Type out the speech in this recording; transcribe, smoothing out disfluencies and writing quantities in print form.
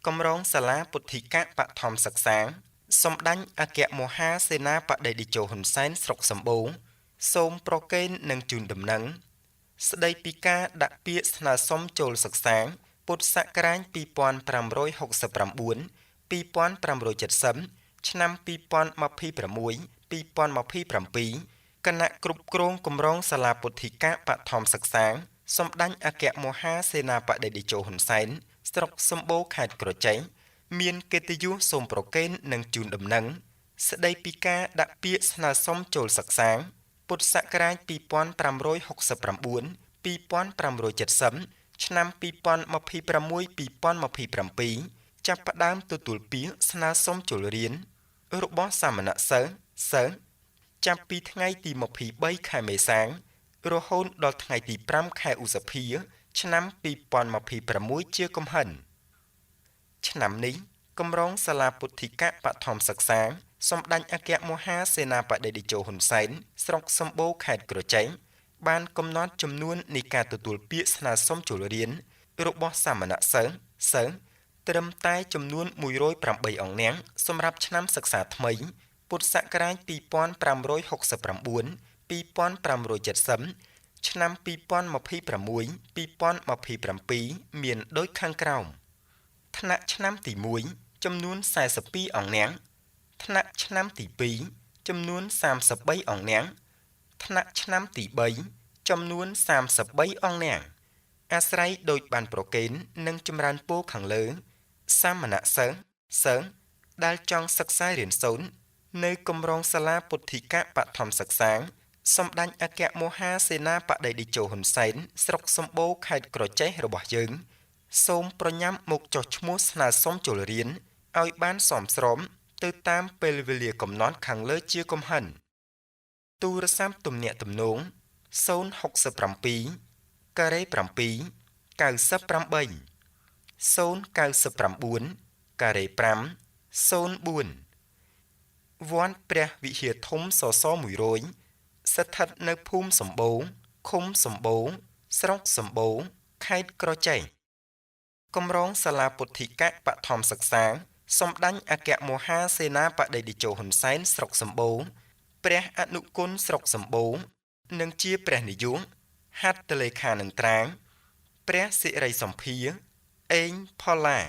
កម្រងសាលាពុទ្ធិកបឋមសិក្សាសម្ដេចអគ្គមហាសេនាបតីតេជោហ៊ុនសែនស្រុកសម្បូរសូមប្រកេននិងជូនដំណឹងស្ដីពីការដាក់ពាក្យស្នើសុំចូលសិក្សាពុទ្ធសករាជ2569 2570ឆ្នាំ2026-2027គណៈគ្រប់គ្រងគម្រោងសាលាពុទ្ធិកបឋមសិក្សាសម្ដេចអគ្គមហាសេនាបតីតេជោហ៊ុនសែនស្រុកសម្បូរខេត្តក្រចេះមានកិត្តិយសសូមប្រកេននិងជូនដំណឹងស្ដីពីការដាក់ពាក្យស្នើសុំចូលសិក្សាពុទ្ធសករាជ2569 2570ឆ្នាំ2026-2027ចាប់ផ្ដើមទទួលពាក្យស្នើសុំចូលរៀនរបស់សាមណសិស្សចាប់ពីថ្ងៃទី23ខែមេសារហូតដល់ថ្ងៃទី5ខែឧសភាឆ្នាំ2026ជាកំហិនឆ្នាំនេះកម្រងសាលាពុទ្ធិកបឋមសិក្សាសម្ដេចអគ្គមហាសេនាបតីតេជោហ៊ុនសែនស្រុកសម្បូរខេត្តក្រចេះបានកំណត់ចំនួននៃការទទួលពាក្យស្នើសុំចូលរៀនរបស់សាមណសិស្សត្រឹមតែចំនួន108អង្គនាក់សម្រាប់ឆ្នាំសិក្សាថ្មីពុទ្ធសករាជ2569 2570ឆ្នាំ2026-2027មានដូចខាងក្រោមថ្នាក់ឆ្នាំទី1ចំនួន42អង្គនាក់ថ្នាក់ឆ្នាំទី2ចំនួន33អង្គនាក់ថ្នាក់ឆ្នាំទី3ចំនួន33អង្គនាក់អាស្រ័យដោយបានប្រកេននិងចម្រើនពរខាងលើសាមណសិស្សដែលចង់សិក្សារៀនសូត្រនៅគម្រោងសាលាពុទ្ធិកបឋមសិក្សាសម្ដេចអគ្គមហាសេនាបតីតេជោហ៊ុនសែនស្រុកសម្បូរខេត្តក្រចេះរបស់យើងសូមប្រញាប់មកចុះឈ្មោះស្នើសុំចូលរៀនឲ្យបានសមស្របទៅតាមពេលវេលាកំណត់ខាងលើជាកំហិនទូរស័ព្ទទំនាក់ទំនង067 ការ៉េ7 98 099 ការ៉េ5 04វត្តព្រះវិហារធំសស100ស្ថិតនៅភូមិសម្បូរឃុំសម្បូរស្រុកសម្បូរខេត្តក្រចេះកម្រងសាលាពុទ្ធិកបឋមសិក្សាសម្ដេចអគ្គមហាសេនាបតីតេជោហ៊ុនសែនស្រុកសម្បូរព្រះអនុគុណស្រុកសម្បូរនិងជាព្រះនាយកហត្ថលេខានឹងត្រាព្រះសិរីសម្ភាអេងផល្លា